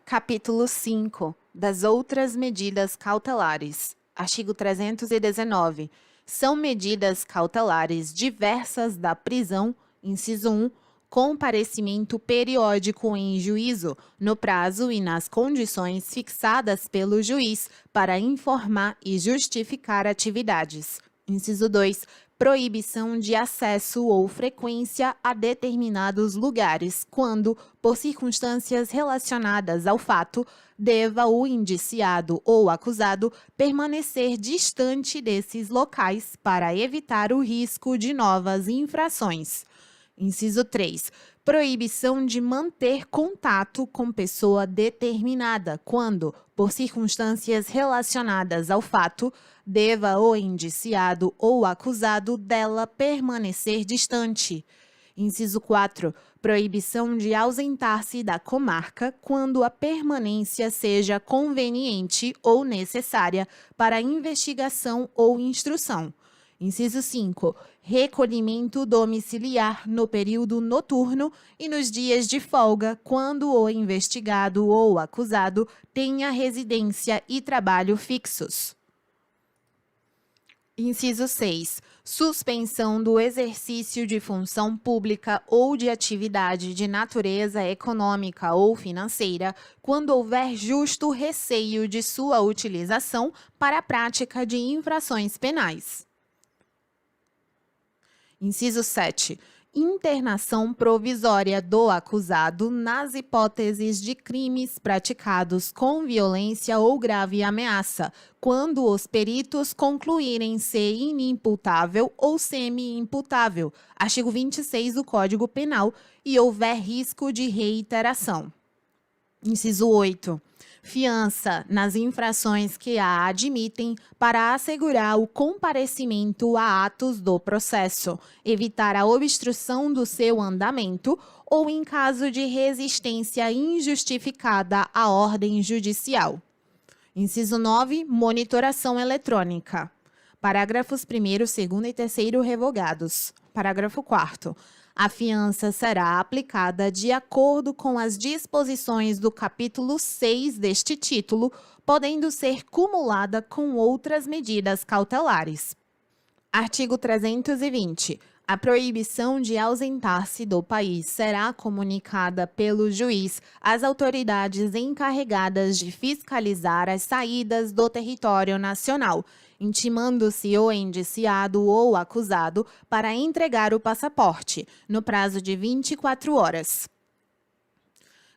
Capítulo 5 das outras medidas cautelares. Artigo 319. São medidas cautelares diversas da prisão, inciso 1, comparecimento periódico em juízo, no prazo e nas condições fixadas pelo juiz para informar e justificar atividades. Inciso 2, proibição de acesso ou frequência a determinados lugares, quando, por circunstâncias relacionadas ao fato, deva o indiciado ou acusado permanecer distante desses locais para evitar o risco de novas infrações. Inciso 3. Proibição de manter contato com pessoa determinada, quando, por circunstâncias relacionadas ao fato, deva o indiciado ou acusado dela permanecer distante. Inciso 4. Proibição de ausentar-se da comarca quando a permanência seja conveniente ou necessária para investigação ou instrução. Inciso 5. Recolhimento domiciliar no período noturno e nos dias de folga, quando o investigado ou acusado tenha residência e trabalho fixos. Inciso 6. Suspensão do exercício de função pública ou de atividade de natureza econômica ou financeira, quando houver justo receio de sua utilização para a prática de infrações penais. Inciso 7. Internação provisória do acusado nas hipóteses de crimes praticados com violência ou grave ameaça, quando os peritos concluírem ser inimputável ou semi-imputável, artigo 26 do Código Penal, e houver risco de reiteração. Inciso 8. Fiança nas infrações que a admitem para assegurar o comparecimento a atos do processo, evitar a obstrução do seu andamento ou em caso de resistência injustificada à ordem judicial. Inciso 9. Monitoração eletrônica. Parágrafos 1º, 2º e 3º revogados. Parágrafo 4º. A fiança será aplicada de acordo com as disposições do capítulo 6 deste título, podendo ser cumulada com outras medidas cautelares. Artigo 320. A proibição de ausentar-se do país será comunicada pelo juiz às autoridades encarregadas de fiscalizar as saídas do território nacional, intimando-se o indiciado ou acusado para entregar o passaporte, no prazo de 24 horas.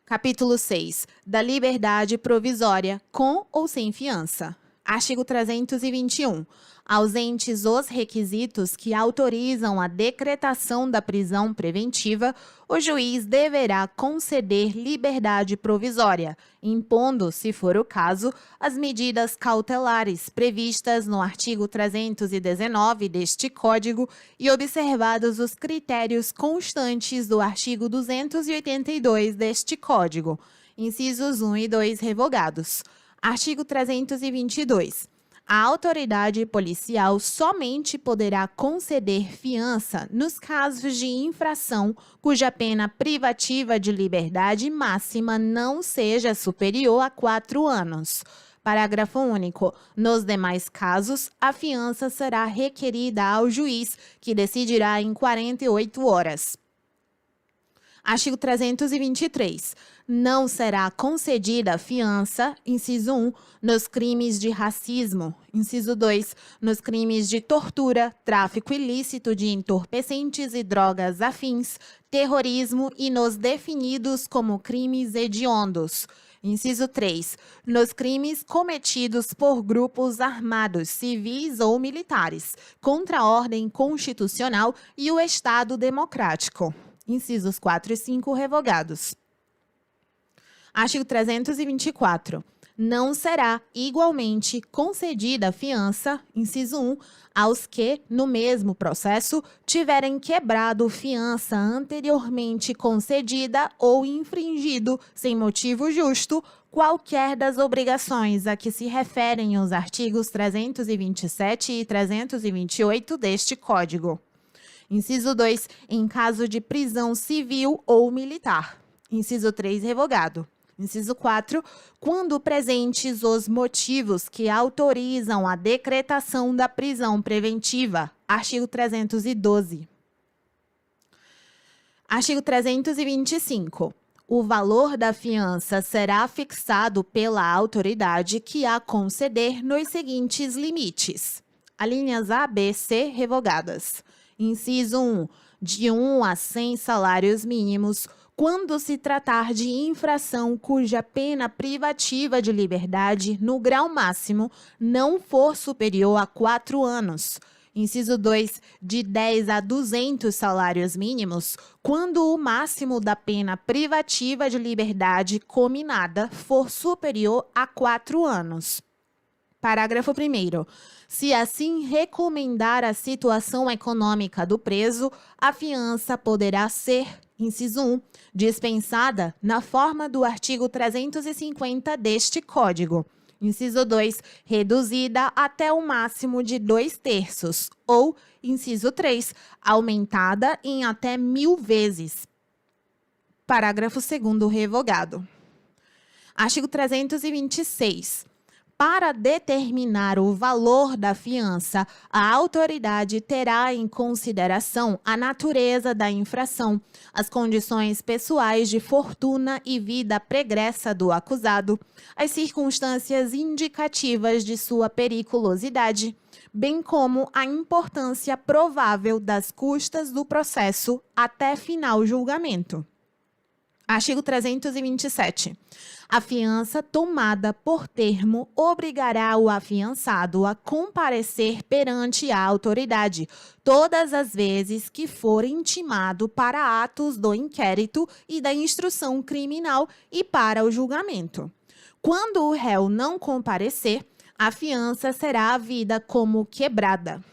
Capítulo 6. Da liberdade provisória, com ou sem fiança. Artigo 321. Ausentes os requisitos que autorizam a decretação da prisão preventiva, o juiz deverá conceder liberdade provisória, impondo, se for o caso, as medidas cautelares previstas no artigo 319 deste Código e observados os critérios constantes do artigo 282 deste Código, incisos 1 e 2 revogados. Artigo 322. A autoridade policial somente poderá conceder fiança nos casos de infração cuja pena privativa de liberdade máxima não seja superior a 4 anos. Parágrafo único. Nos demais casos, a fiança será requerida ao juiz, que decidirá em 48 horas. Artigo 323. Não será concedida fiança, inciso 1, nos crimes de racismo, inciso 2, nos crimes de tortura, tráfico ilícito de entorpecentes e drogas afins, terrorismo e nos definidos como crimes hediondos. Inciso 3. Nos crimes cometidos por grupos armados, civis ou militares, contra a ordem constitucional e o Estado democrático. Incisos 4 e 5 revogados. Artigo 324. Não será igualmente concedida fiança, inciso 1, aos que, no mesmo processo, tiverem quebrado fiança anteriormente concedida ou infringido, sem motivo justo, qualquer das obrigações a que se referem os artigos 327 e 328 deste Código. Inciso 2, em caso de prisão civil ou militar. Inciso 3, revogado. Inciso 4. Quando presentes os motivos que autorizam a decretação da prisão preventiva. Artigo 312. Artigo 325. O valor da fiança será fixado pela autoridade que a conceder nos seguintes limites. Alíneas A, B, C, revogadas. Inciso 1. De 1 a 100 salários mínimos, quando se tratar de infração cuja pena privativa de liberdade, no grau máximo, não for superior a 4 anos. Inciso 2, de 10 a 200 salários mínimos, quando o máximo da pena privativa de liberdade cominada for superior a 4 anos. Parágrafo 1º. Se assim recomendar a situação econômica do preso, a fiança poderá ser, inciso 1, dispensada na forma do artigo 350 deste Código. Inciso 2, reduzida até o máximo de 2/3, ou, inciso 3, aumentada em até 1000 vezes. Parágrafo 2º revogado. Artigo 326. Para determinar o valor da fiança, a autoridade terá em consideração a natureza da infração, as condições pessoais de fortuna e vida pregressa do acusado, as circunstâncias indicativas de sua periculosidade, bem como a importância provável das custas do processo até final julgamento. Artigo 327. A fiança tomada por termo obrigará o afiançado a comparecer perante a autoridade todas as vezes que for intimado para atos do inquérito e da instrução criminal e para o julgamento. Quando o réu não comparecer, a fiança será havida como quebrada.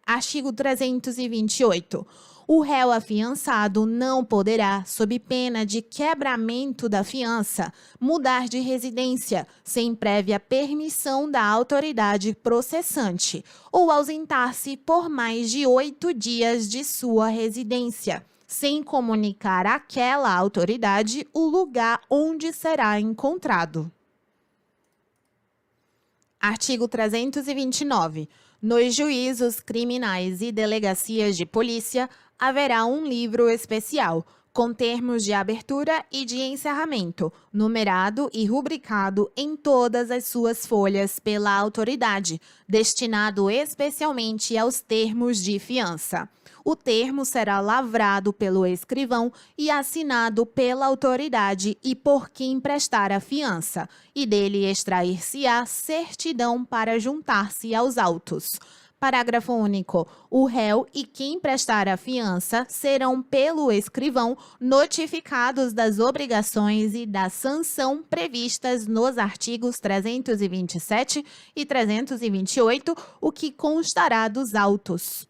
Artigo 328. O réu afiançado não poderá, sob pena de quebramento da fiança, mudar de residência sem prévia permissão da autoridade processante ou ausentar-se por mais de 8 dias de sua residência, sem comunicar àquela autoridade o lugar onde será encontrado. Artigo 329. Nos juízos criminais e delegacias de polícia, haverá um livro especial, com termos de abertura e de encerramento, numerado e rubricado em todas as suas folhas pela autoridade, destinado especialmente aos termos de fiança. O termo será lavrado pelo escrivão e assinado pela autoridade e por quem prestar a fiança, e dele extrair-se-á certidão para juntar-se aos autos. Parágrafo único. O réu e quem prestar a fiança serão, pelo escrivão, notificados das obrigações e da sanção previstas nos artigos 327 e 328, o que constará dos autos.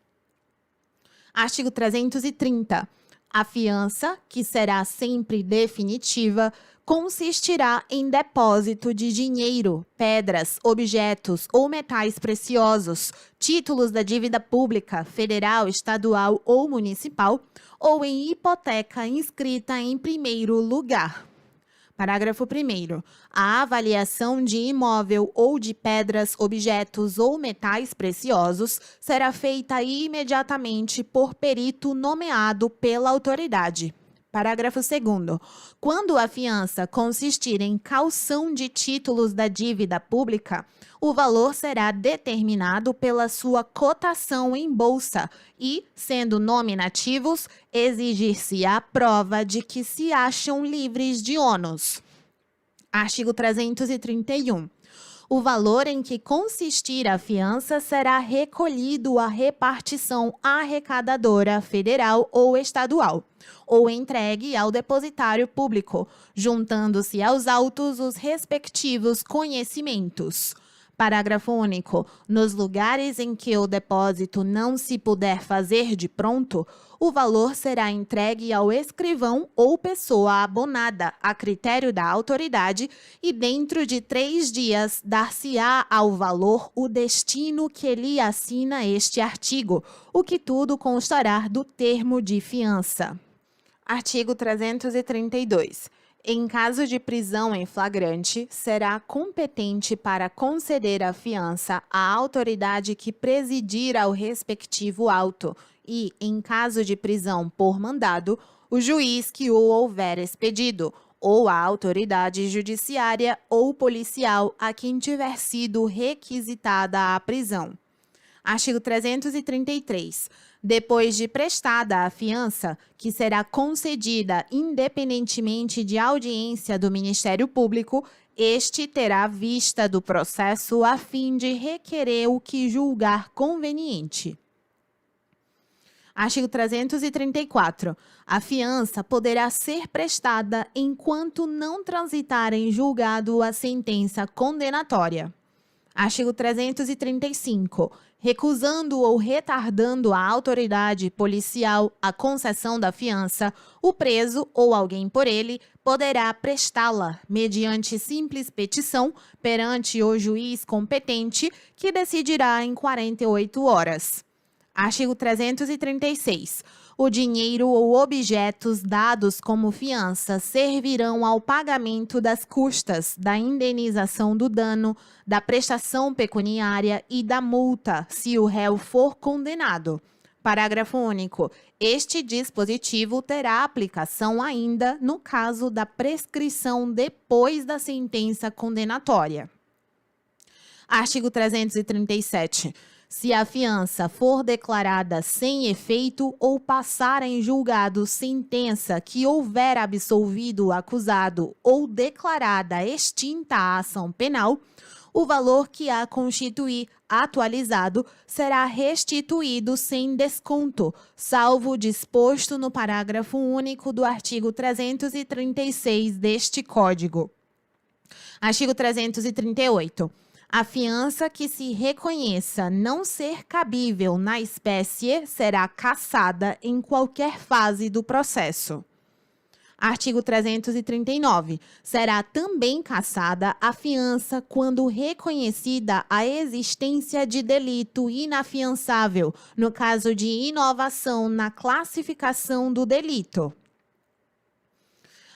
Artigo 330. A fiança, que será sempre definitiva, consistirá em depósito de dinheiro, pedras, objetos ou metais preciosos, títulos da dívida pública, federal, estadual ou municipal, ou em hipoteca inscrita em primeiro lugar. Parágrafo 1º. A avaliação de imóvel ou de pedras, objetos ou metais preciosos será feita imediatamente por perito nomeado pela autoridade. Parágrafo 2º. Quando a fiança consistir em caução de títulos da dívida pública, o valor será determinado pela sua cotação em bolsa e, sendo nominativos, exigir-se-á prova de que se acham livres de ônus. Artigo 331. O valor em que consistir a fiança será recolhido à repartição arrecadadora federal ou estadual, ou entregue ao depositário público, juntando-se aos autos os respectivos conhecimentos. Parágrafo único. Nos lugares em que o depósito não se puder fazer de pronto, o valor será entregue ao escrivão ou pessoa abonada, a critério da autoridade, e dentro de 3 dias dar-se-á ao valor o destino que lhe assina este artigo, o que tudo constará do termo de fiança. Artigo 332. Em caso de prisão em flagrante, será competente para conceder a fiança a autoridade que presidir ao respectivo auto e, em caso de prisão por mandado, o juiz que o houver expedido, ou a autoridade judiciária ou policial a quem tiver sido requisitada a prisão. Artigo 333. Depois de prestada a fiança, que será concedida independentemente de audiência do Ministério Público, este terá vista do processo a fim de requerer o que julgar conveniente. Artigo 334. A fiança poderá ser prestada enquanto não transitar em julgado a sentença condenatória. Artigo 335. Recusando ou retardando a autoridade policial a concessão da fiança, o preso ou alguém por ele poderá prestá-la mediante simples petição perante o juiz competente, que decidirá em 48 horas. Artigo 336. O dinheiro ou objetos dados como fiança servirão ao pagamento das custas, da indenização do dano, da prestação pecuniária e da multa, se o réu for condenado. Parágrafo único. Este dispositivo terá aplicação ainda no caso da prescrição depois da sentença condenatória. Artigo 337. Se a fiança for declarada sem efeito ou passar em julgado sentença que houver absolvido o acusado ou declarada extinta a ação penal, o valor que a constituir atualizado será restituído sem desconto, salvo o disposto no parágrafo único do artigo 336 deste Código. Artigo 338. A fiança que se reconheça não ser cabível na espécie será cassada em qualquer fase do processo. Artigo 339. Será também cassada a fiança quando reconhecida a existência de delito inafiançável, no caso de inovação na classificação do delito.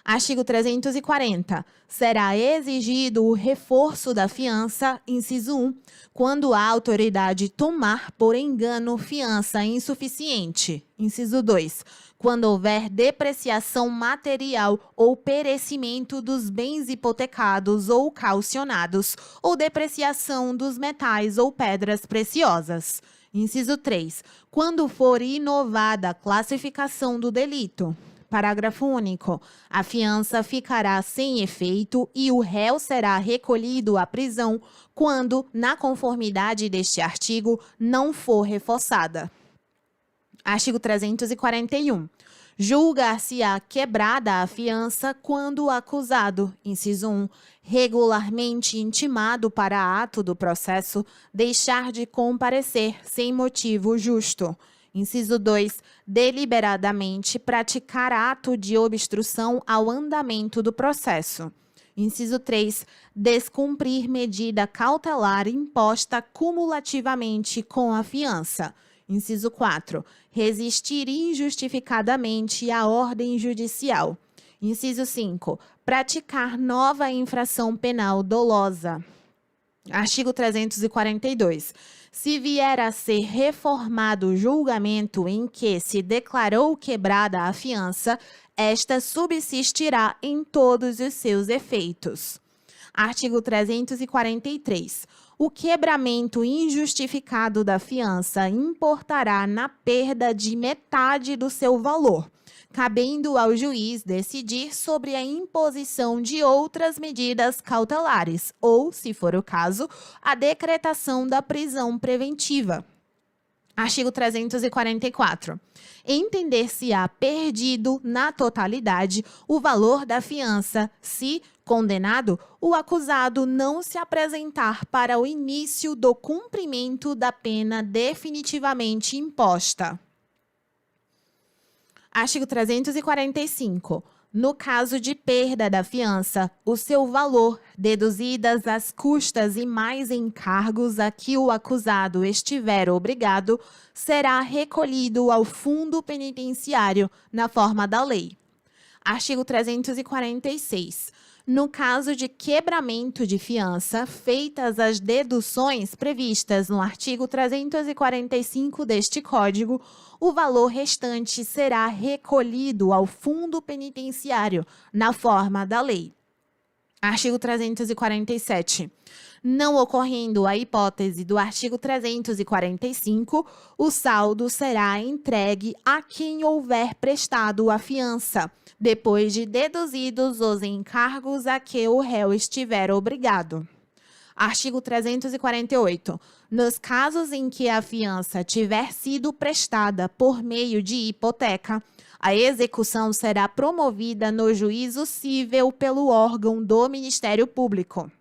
Artigo 340. Será exigido o reforço da fiança, inciso 1, quando a autoridade tomar por engano fiança insuficiente, inciso 2, quando houver depreciação material ou perecimento dos bens hipotecados ou calcionados, ou depreciação dos metais ou pedras preciosas. Inciso 3, quando for inovada a classificação do delito. Parágrafo único. A fiança ficará sem efeito e o réu será recolhido à prisão quando, na conformidade deste artigo, não for reforçada. Artigo 341. Julgar-se-á quebrada a fiança quando o acusado, inciso 1, regularmente intimado para ato do processo, deixar de comparecer sem motivo justo. Inciso 2, deliberadamente praticar ato de obstrução ao andamento do processo. Inciso 3, descumprir medida cautelar imposta cumulativamente com a fiança. Inciso 4, resistir injustificadamente à ordem judicial. Inciso 5, praticar nova infração penal dolosa. Artigo 342. Se vier a ser reformado o julgamento em que se declarou quebrada a fiança, esta subsistirá em todos os seus efeitos. Artigo 343. O quebramento injustificado da fiança importará na perda de metade do seu valor, cabendo ao juiz decidir sobre a imposição de outras medidas cautelares ou, se for o caso, a decretação da prisão preventiva. Artigo 344. Entender-se-á perdido, na totalidade, o valor da fiança, se, condenado, o acusado não se apresentar para o início do cumprimento da pena definitivamente imposta. Artigo 345. No caso de perda da fiança, o seu valor, deduzidas as custas e mais encargos a que o acusado estiver obrigado, será recolhido ao fundo penitenciário na forma da lei. Artigo 346. No caso de quebramento de fiança, feitas as deduções previstas no artigo 345 deste Código, o valor restante será recolhido ao fundo penitenciário, na forma da lei. Artigo 347. Não ocorrendo a hipótese do artigo 345, o saldo será entregue a quem houver prestado a fiança, depois de deduzidos os encargos a que o réu estiver obrigado. Artigo 348. Nos casos em que a fiança tiver sido prestada por meio de hipoteca, a execução será promovida no juízo cível pelo órgão do Ministério Público.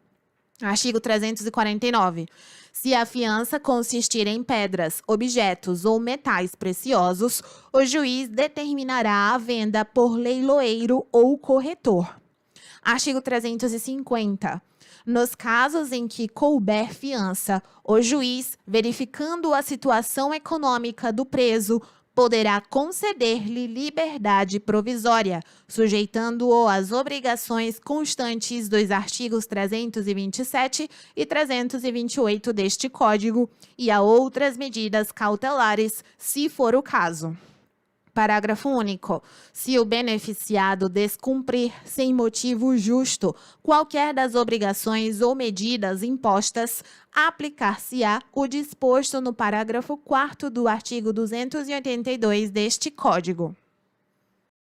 Artigo 349. Se a fiança consistir em pedras, objetos ou metais preciosos, o juiz determinará a venda por leiloeiro ou corretor. Artigo 350. Nos casos em que couber fiança, o juiz, verificando a situação econômica do preso, poderá conceder-lhe liberdade provisória, sujeitando-o às obrigações constantes dos artigos 327 e 328 deste Código e a outras medidas cautelares, se for o caso. Parágrafo único. Se o beneficiado descumprir sem motivo justo qualquer das obrigações ou medidas impostas, aplicar-se-á o disposto no parágrafo 4º do artigo 282 deste Código.